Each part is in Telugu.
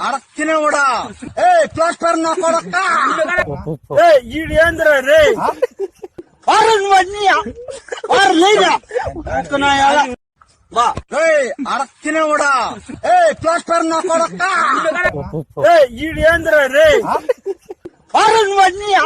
అడక్కినవుడా ఏ ప్లాస్టర్ నా కొడక ఏ ఈడు ఏంద్రా రే వారన్ వన్నియా వార లేరా అతనాయాల బా ఏ అడక్కినవుడా ఏ ప్లాస్టర్ నా కొడక ఏ ఈడు ఏంద్రా రే వారన్ వన్నియా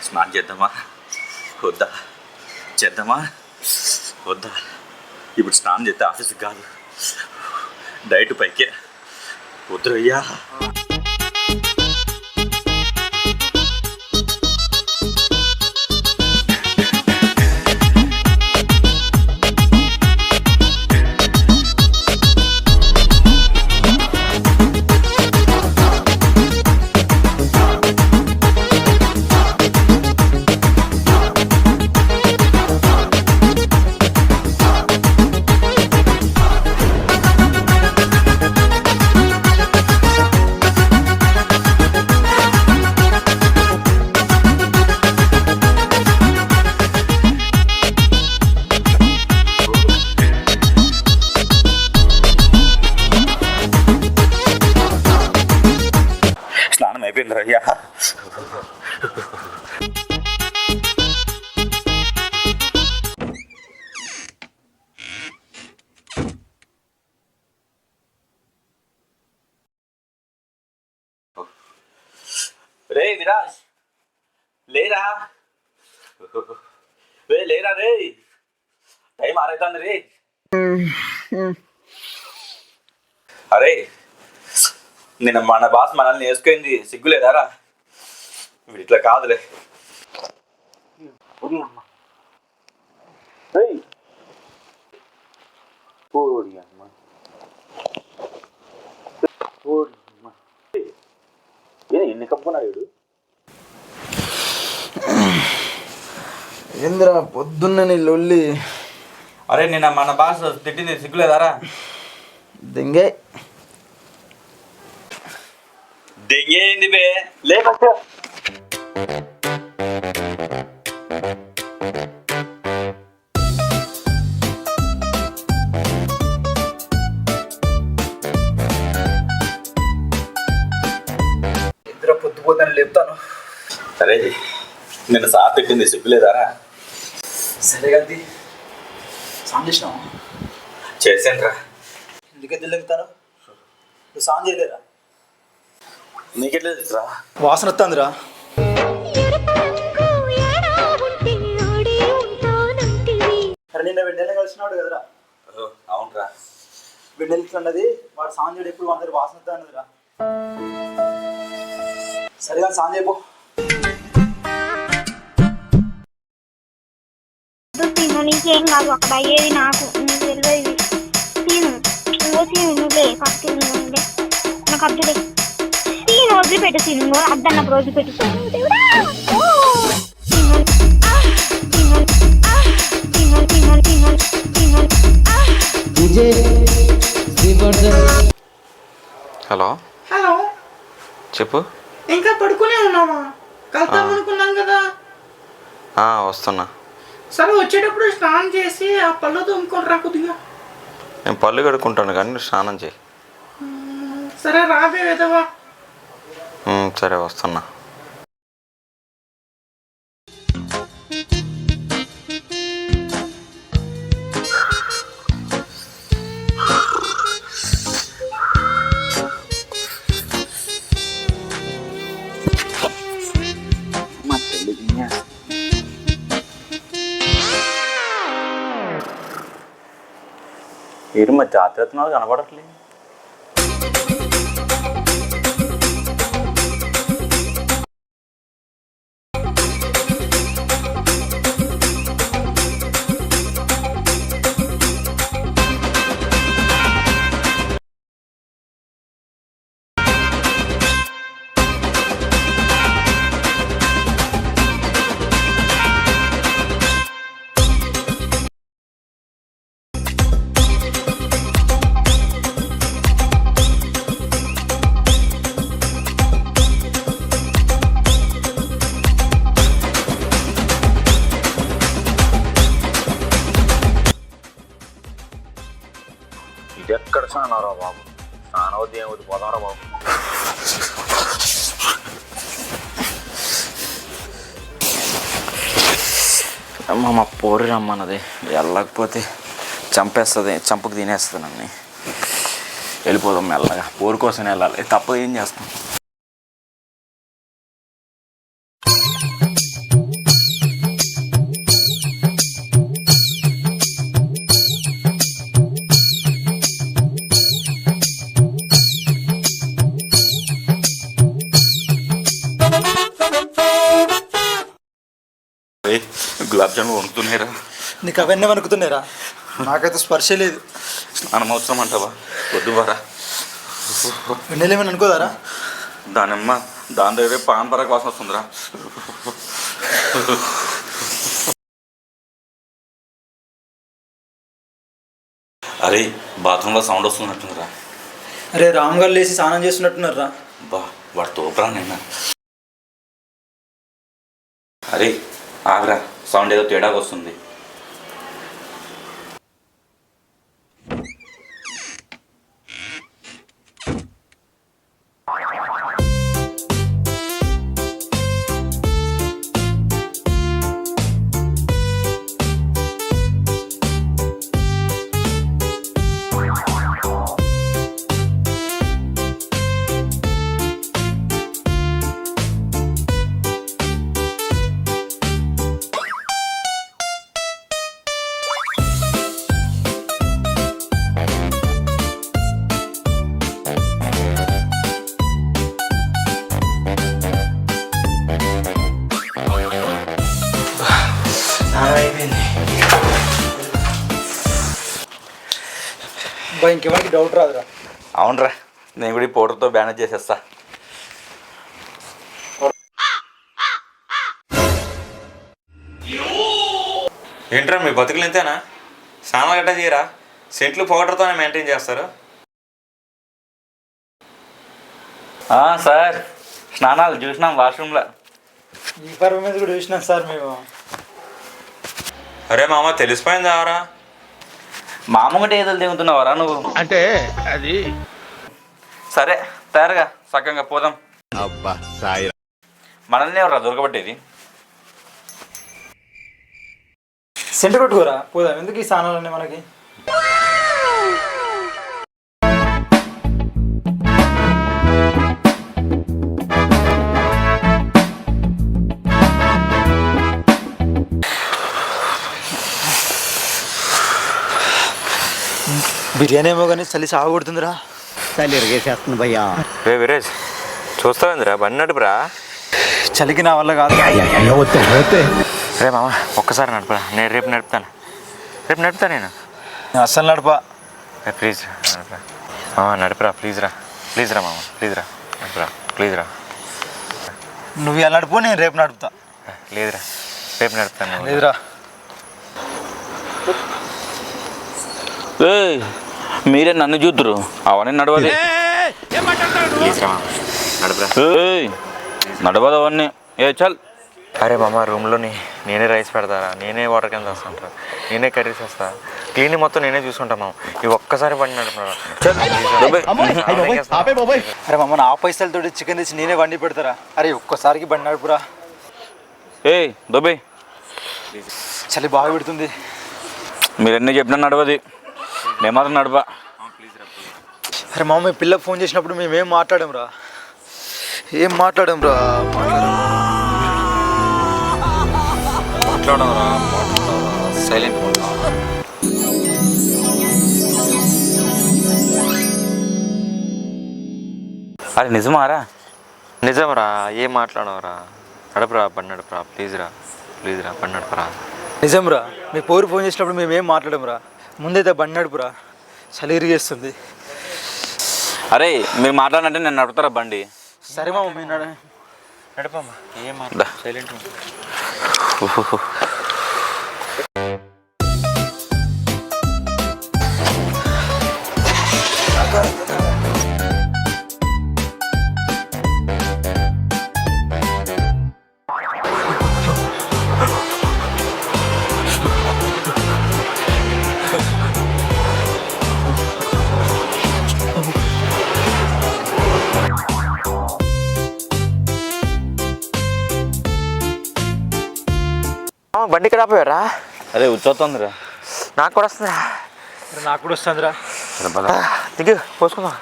స్నానం చేద్దామా వద్దా చేద్దామా వద్దా ఇప్పుడు స్నానం చేస్తే ఆఫీస్కి కాదు డైట్ పైకే వద్దురయ్యా స్నానం అయిపోయింది రయ్యా రే విరాజ్ లేరా రే లేరా రే టైం ఆరైతుంది రే అరే నిన్న మన బాస్ మనల్ని వేసుకుంది సిగ్గులేదారా వీడు ఇట్లా కాదులే ఎన్ని కప్పుకున్నాడు వీడు ఏంద్రా పొద్దున్న నీ లొల్లి అరే నిన్న మన బాస్ తిట్టింది సిగ్గులేదారా దెంగే దెంగేంది బే లేకపోతే ఇద్దరు పొద్దుపోతాను లేపుతాను. సరే నిన్న సార్ తిట్టింది సిగ్గులేదారా సరే కదా సాంగ్ చేసినావు చేసానురా ఎందుకే తిరుగుతాను నువ్వు సాంగ్ చేయలేరా నీకెట్లా తెలుసురా వాసన వస్తుందిరా సరే నిన్న వెన్నెల కలిసినాడు కదరా అవునరా వెన్నెల అన్నది వాడు సాంగ్ చేయడం ఎప్పుడు అందరు వాసన వస్తా అన్నదిరా సరేగా సాంగ్ చేయబో నీకేం కాదు అక్కడ అయ్యేది నాకు తెలియదు తీను నువ్వే ఫస్ట్ నాకు అబ్దులే తీను వదిలిపెట్టు తీను అద్దన్నప్పుడు వదిలిపెట్టు హలో హలో చెప్పు ఇంకా పడుకునే ఉన్నావా కలుద్దాం అనుకున్నాం కదా వస్తున్నా సరే వచ్చేటప్పుడు స్నానం చేసి ఆ పళ్ళు తోముకొని రా కొద్దిగా నేను పళ్ళు కడుక్కుంటాను కానీ నువ్వు స్నానం చేయి సరే రావే విధవా సరే వస్తున్నా ఏంటి మా జాతరత్నాలు కనపడట్లేదు స్నానరా బాబు, స్నానం వద్దు ఏమవుద్ది, పోదాంరా బాబు. అమ్మ మా పోరు రమ్మన్నది, వెళ్ళకపోతే చంపేస్తుంది, చంపకు తినేస్తుంది నన్ను. వెళ్ళిపోదాం మెల్లగా, పోరు కోసం వెళ్ళాలి, తప్పదు, ఏం చేస్తాం. గులాబ్ జామున్ వణుకుతున్నాయిరా. నీకు అవన్నీ వణుకుతున్నాయిరా, నాకైతే స్పర్శ లేదు. స్నానం అవసరం అంటావా? వద్దు వారా. వెన్నెలేమని అనుకోదారా? దాని దగ్గర పాన్ పరాకు వాసన వస్తుందిరా. అరే బాత్రూంలో సౌండ్ వస్తున్నట్టుందిరా. అరే రామ్ గారు లేచి స్నానం చేస్తున్నట్టున్నారా? బా వాడు తోపరా నిన్న. అరే ఆగరా, సౌండ్ ఏదో తేడాగా వస్తుంది. అయిపోయింది బా, ఇంకెవరికి డౌట్ రాదురా. అవునరా, నేను కూడా ఈ పౌడర్తో బ్యానేజ్ చేసేస్తా. ఏంట్రా మీ బతుకులు ఎంతేనా? స్నానాలు గట్టా చేయరా? సెంట్లు పౌడర్తోనే మెయింటైన్ చేస్తారు? సార్ స్నానాలు చూసినాం వాష్రూమ్లో. ఈ పర్ఫార్మెన్స్ కూడా చూసినాం సార్ మేము. అరే మామ తెలిసిపోయింది అవరా? మామ ఒకటి ఏదో దిగుతున్నావరా నువ్వు? అంటే అది సరే తయారుగా సగంగా పోదాం. అబ్బా సాయి, మనల్ని ఎవరా దొరకబట్టేది? సెంటర్ కొట్టుకోరా, పోదాం. ఎందుకు ఈ స్థానాలన్నీ మనకి? బిర్యానీ ఏమో కానీ చలి సాగొడుతుందిరా. చలి ఎరిగేసేస్తుంది భయ్యా. రే విరేజ్, చూస్తావేందిరా? బండి నడుపురా. చలికి నా వల్ల కాదు. రే మామ ఒక్కసారి నడుపురా, నేను రేపు నడుపుతాను. రేపు నడుపుతా నేను అస్సలు నడపా. ప్లీజ్ నడుపురా నడుపురా, ప్లీజ్ రా, ప్లీజ్ రా మామ, ప్లీజ్ రా, నడుపురా, ప్లీజ్ రా. నువ్వు ఎలా నడుపు, నేను రేపు నడుపుతా. లేదురా, రేపు నడుపుతాను. లేదురా. మీరే నన్ను చూద్దరు, అవన్నీ నడవదు. నడవదు అవన్నీ. చల్. అరే మామ రూమ్లోని నేనే రైస్ పెడతారా, నేనే వాటర్ క్యాన్ చేస్తుంటా, నేనే కర్రీస్ వేస్తా, క్లీనింగ్ మొత్తం నేనే చూసుకుంటా మామ. ఇవి ఒక్కసారి బండి నడుపురా. అరే మమ్మ నా పైసలతో చికెన్ తెచ్చి నేనే వండి పెడతారా? అరే ఒక్కసారికి బండి నడుపురా. దొబ్బే చలి బాగా పెడుతుంది. మీరు ఎన్ని చెప్పినా నడవది, నేను మాత్రం నడపా. అరే మామ మీ పిల్లకి ఫోన్ చేసినప్పుడు మేమేం మాట్లాడాం రా? ఏం మాట్లాడాం రా? మాట్లాడరా సైలెంట్. అరే నిజమారా? నిజంరా, ఏం మాట్లాడవరా? నడపరా, బండి నడపరా, ప్లీజ్ రా, ప్లీజ్ రా, బండి నడపరా. నిజం రా, మీ పోరు ఫోన్ చేసినప్పుడు మేమేం మాట్లాడాం రా? ముందైతే బండి నడుపురా, చలి ఇరిగేస్తుంది. అరే మీరు మాట్లాడంటే నేను నడుపుతారా బండి? సరే మామ మీరు నడపమ్మా. ఏం మాట్లాడ, సైలెంట్. బండి ఇక్కడ ఆపోయారా? అరే వచ్చేస్తుందిరా. నాకు కూడా వస్తుందిరా. నాకు కూడా వస్తుందిరా. దిగు పోసుకుందాం.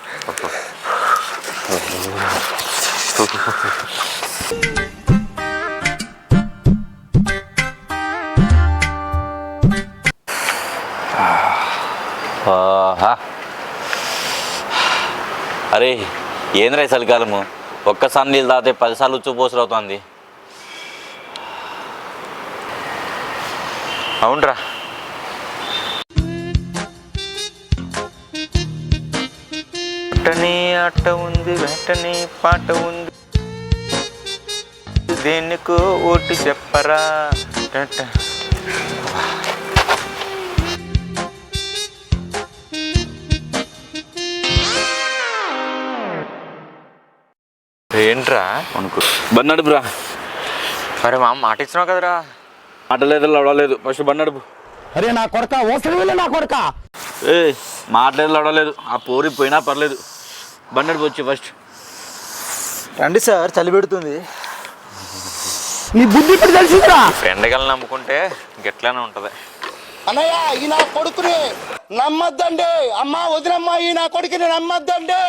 అరే ఏంద్రా ఈ చలికాలము, ఒక్కసారి నీళ్ళు తాగితే 10 సార్లు ఉచ్చుపోసలు అవుతుంది. అవునరా. ఆట ఉంది, వెంటనే పాట ఉంది, దేనికో ఓటు చెప్పరా. ఏంట్రా అనుకో బండి నడుపురా. మరి మా మాట ఇచ్చినావు కదరా. మాటలేదు లడవలేదు, ఫస్ట్ బండి నడుపు. అరే నా కొడక ఓసలి వెళ్ళి నా కొడక. ఏ మాటలేదు లడవలేదు, ఆ పోరి పోయినా పర్లేదు, బండి నడుపు వచ్చి ఫస్ట్. రండి సార్, చలి పెడుతుంది. నీ బుద్ధి ఇప్పుడు తెలిసిందిరా. ఎండగలను నమ్ముకుంటే గెట్లానే ఉంటుంది. అన్నయ్య ఈ నా కొడుకుని నమ్మద్దండి, అమ్మ వదినమ్మ ఈ నా కొడుకుని నమ్మద్దండి.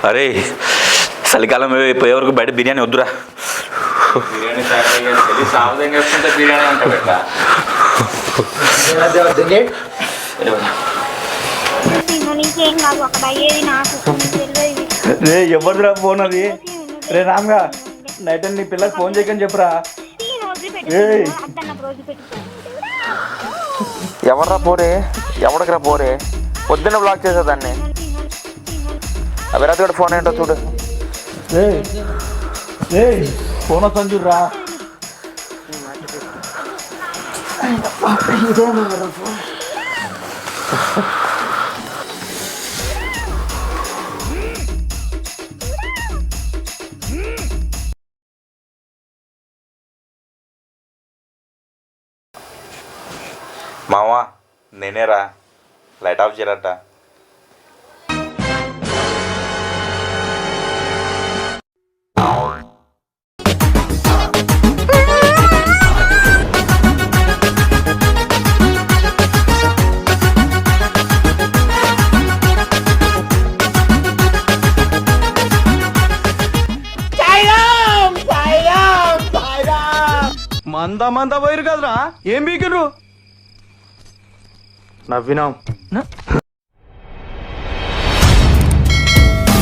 అరే చలికాలం పోయే వరకు బయట బిర్యానీ వద్దురా. నీకేం కాదు అక్కడ అయ్యేది నాకు తెలియదు. రే ఎవరిదిరా ఫోన్ అది? రే రామ్గా నైట్ నీ పిల్లకి ఫోన్ చేయకని చెప్పురా. ఎవర్రా పోరే, ఎవడికిరా పోరే? పొద్దున్న బ్లాక్ చేసేదాన్ని. అవిరాజ్ కూడా ఫోన్ ఏంటో చూడు. ఫోన్ వస్తాను చూడరా. మావా నేనేరా, లైట్ ఆఫ్ చేయరట. మంద పోయిరు కదరా, ఏం బీకిరు? నవ్వినాం.